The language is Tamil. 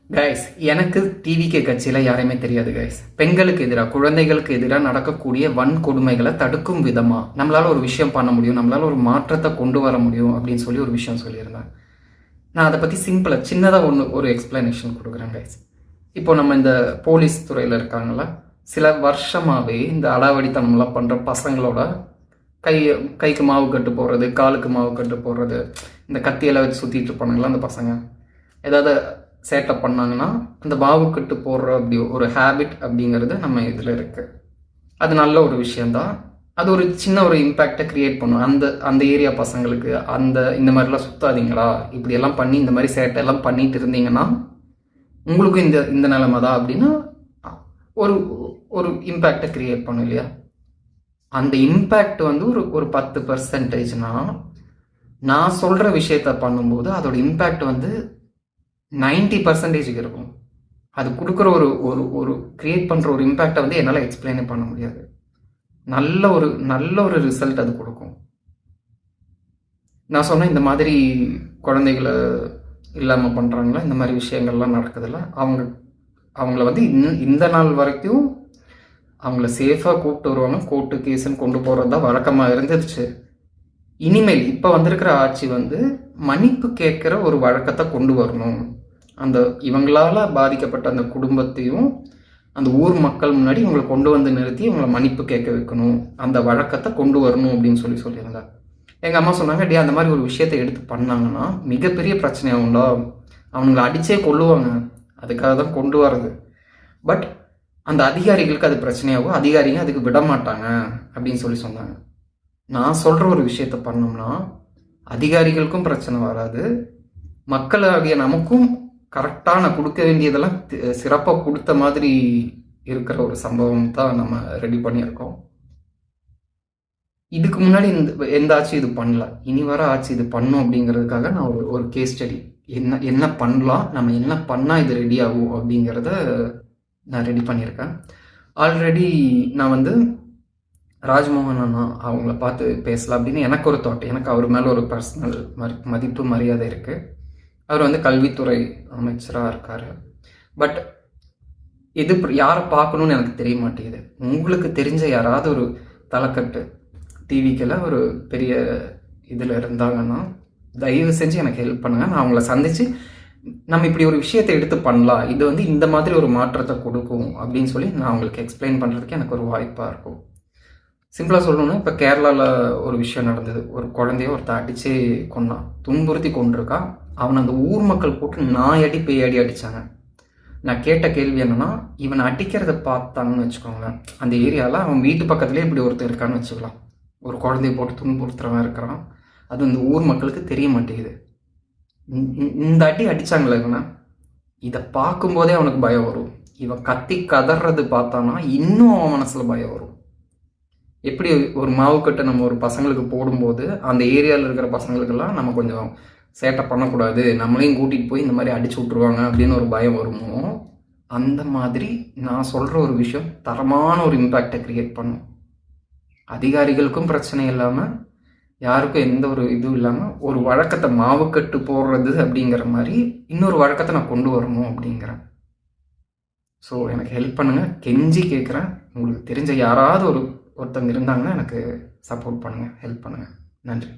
கைஸ், எனக்கு டிவிகே கட்சியில் யாரையுமே தெரியாது கைஸ். பெண்களுக்கு எதிராக, குழந்தைகளுக்கு எதிராக நடக்கக்கூடிய வன்கொடுமைகளை தடுக்கும் விதமாக நம்மளால் ஒரு விஷயம் பண்ண முடியும், நம்மளால் ஒரு மாற்றத்தை கொண்டு வர முடியும் அப்படின்னு சொல்லி ஒரு விஷயம் சொல்லியிருந்தேன். நான் அதை பற்றி சிம்பிளாக சின்னதாக ஒரு எக்ஸ்பிளனேஷன் கொடுக்குறேன் கைஸ். இப்போ நம்ம இந்த போலீஸ் துறையில் இருக்காங்கள, சில வருஷமாகவே இந்த அடாவடித்தனம்லாம் பண்ணுற பசங்களோட கைக்கு மாவு கட்டு போடுறது, காலுக்கு மாவு கட்டு போடுறது, இந்த கத்தியெல்லாம் வச்சு சுற்றிட்டு இருப்பானுங்களா அந்த பசங்க, ஏதாவது சேட்டை பண்ணாங்கன்னா அந்த மாவு கட்டு போடுற அப்படி ஒரு ஹேபிட் அப்படிங்கிறது நம்ம இதில் இருக்குது. அது நல்ல ஒரு விஷயந்தான். அது ஒரு சின்ன ஒரு இம்பேக்டை க்ரியேட் பண்ணும் அந்த ஏரியா பசங்களுக்கு. இந்த மாதிரிலாம் சுத்தாதீங்களா, இப்படியெல்லாம் பண்ணி இந்த மாதிரி சேட்டை எல்லாம் பண்ணிட்டு இருந்தீங்கன்னா உங்களுக்கும் இந்த நிலைமை தான் அப்படின்னு ஒரு ஒரு இம்பேக்டை க்ரியேட் பண்ணும் இல்லையா. அந்த இம்பேக்ட் வந்து ஒரு 10%. நான் சொல்கிற விஷயத்த பண்ணும்போது அதோட இம்பேக்ட் வந்து 90% இருக்கும். அது கொடுக்குற ஒரு கிரியேட் பண்ணுற ஒரு இம்பேக்டை வந்து என்னால் எக்ஸ்பிளைனே பண்ண முடியாது. நல்ல ஒரு ரிசல்ட் அது கொடுக்கும். நான் சொன்னேன், இந்த மாதிரி குழந்தைகளை இல்லாமல் பண்ணுறாங்களா, இந்த மாதிரி விஷயங்கள்லாம் நடக்குதுல்ல, அவங்கள வந்து இந்த நாள் வரைக்கும் அவங்கள சேஃபாக கூப்பிட்டு வருவாங்க. கோர்ட்டு கேஸுன்னு கொண்டு போகிறது தான் வழக்கமாக இருந்துச்சு. இனிமேல் இப்போ வந்திருக்கிற ஆட்சி வந்து மன்னிப்பு கேட்குற ஒரு வழக்கத்தை கொண்டு வரணும். இவங்களால் பாதிக்கப்பட்ட அந்த குடும்பத்தையும் அந்த ஊர் மக்கள் முன்னாடி இவங்களை கொண்டு வந்து நிறுத்தி இவங்களை மன்னிப்பு கேட்க வைக்கணும், அந்த வழக்கத்தை கொண்டு வரணும் அப்படின்னு சொல்லியிருந்தார். எங்கள் அம்மா சொன்னாங்க, டே அந்த மாதிரி ஒரு விஷயத்தை எடுத்து பண்ணாங்கன்னா மிகப்பெரிய பிரச்சனையாகும்டா, அவங்கள அடித்தே கொள்ளுவாங்க, அதுக்காக தான் கொண்டு வர்றது. பட் அந்த அதிகாரிகளுக்கு அது பிரச்சனையாகும், அதிகாரிங்க அதுக்கு விட மாட்டாங்க அப்படின்னு சொன்னாங்க. நான் சொல்கிற ஒரு விஷயத்த பண்ணோம்னா அதிகாரிகளுக்கும் பிரச்சனை வராது, மக்களாகிய நமக்கும் கரெக்டாக நான் கொடுக்க வேண்டியதெல்லாம் சிறப்பாக கொடுத்த மாதிரி இருக்கிற ஒரு சம்பவம் தான் நம்ம ரெடி பண்ணியிருக்கோம். இதுக்கு முன்னாடி எந்த ஆட்சி இது பண்ணல, இனி வர ஆட்சி இது பண்ணும் அப்படிங்கிறதுக்காக நான் ஒரு கேஸ் ஸ்டடி என்ன பண்ணலாம், நம்ம என்ன பண்ணால் இது ரெடி ஆகும் அப்படிங்கிறத நான் ரெடி பண்ணியிருக்கேன். ஆல்ரெடி நான் வந்து ராஜ்மோகன் அண்ணா அவங்கள பார்த்து பேசலாம் அப்படின்னு எனக்கு ஒரு தாட். எனக்கு அவர் மேலே ஒரு பர்சனல் மதிப்பு மரியாதை இருக்குது. அவர் வந்து கல்வித்துறை அமைச்சராக இருக்கார். பட் இது யாரை பார்க்கணுன்னு எனக்கு தெரிய மாட்டேங்குது. உங்களுக்கு தெரிஞ்ச யாராவது ஒரு தலைக்கட்டு டிவிக்கில் ஒரு பெரிய இதில் இருந்தாங்கன்னா தயவு செஞ்சு எனக்கு ஹெல்ப் பண்ணுங்கள். நான் அவங்கள சந்தித்து நம்ம இப்படி ஒரு விஷயத்தை எடுத்து பண்ணலாம், இது வந்து இந்த மாதிரி ஒரு மாற்றத்தை கொடுக்கும் அப்படின்னு சொல்லி நான் அவங்களுக்கு எக்ஸ்பிளைன் பண்ணுறதுக்கு எனக்கு ஒரு வாய்ப்பாக இருக்கும். சிம்பிளாக சொல்லணும்னா, இப்போ கேரளாவில் ஒரு விஷயம் நடந்தது. ஒரு குழந்தைய ஒருத்தர் அடித்து கொண்டான், துன்புறுத்தி கொண்டிருக்கான். அவனை அந்த ஊர் மக்கள் போட்டு நாய் அடி பேய் அடி அடித்தாங்க. நான் கேட்ட கேள்வி என்னென்னா, இவனை அடிக்கிறத பார்த்தாங்கன்னு வச்சுக்கோங்களேன், அந்த ஏரியாவில் அவன் வீட்டு பக்கத்துலேயே இப்படி ஒருத்தர் இருக்கான்னு வச்சுக்கலாம், ஒரு குழந்தைய போட்டு துன்புறுத்துறவன் இருக்கிறான். அது இந்த ஊர் மக்களுக்கு தெரிய மாட்டேங்குது. இந்த அடி அடித்தாங்களே இவனை, இதை பார்க்கும்போதே அவனுக்கு பயம் வரும். இவன் கத்தி கதறது பார்த்தானா இன்னும் அவன் மனசில் பயம் வரும். எப்படி ஒரு மாவுக்கட்டை நம்ம ஒரு பசங்களுக்கு போடும்போது அந்த ஏரியாவில் இருக்கிற பசங்களுக்கெல்லாம் நம்ம கொஞ்சம் சேட்டை பண்ணக்கூடாது, நம்மளையும் கூட்டிகிட்டு போய் இந்த மாதிரி அடிச்சு விட்ருவாங்க அப்படின்னு ஒரு பயம் வருமோ, அந்த மாதிரி நான் சொல்கிற ஒரு விஷயம் தரமான ஒரு இம்பேக்டை க்ரியேட் பண்ணும். அதிகாரிகளுக்கும் பிரச்சனை இல்லாமல், யாருக்கும் எந்த ஒரு இதுவும் இல்லாமல், ஒரு வழக்கத்தை மாவுக்கட்டு போடுறது அப்படிங்கிற மாதிரி இன்னொரு வழக்கத்தை நான் கொண்டு வரணும் அப்படிங்கிறேன். ஸோ எனக்கு ஹெல்ப் பண்ணுங்கள், கெஞ்சி கேட்குறேன். உங்களுக்கு தெரிஞ்ச யாராவது ஒருத்தங்க இருந்தாங்கன்னா எனக்கு சப்போர்ட் பண்ணுங்கள், ஹெல்ப் பண்ணுங்கள். நன்றி.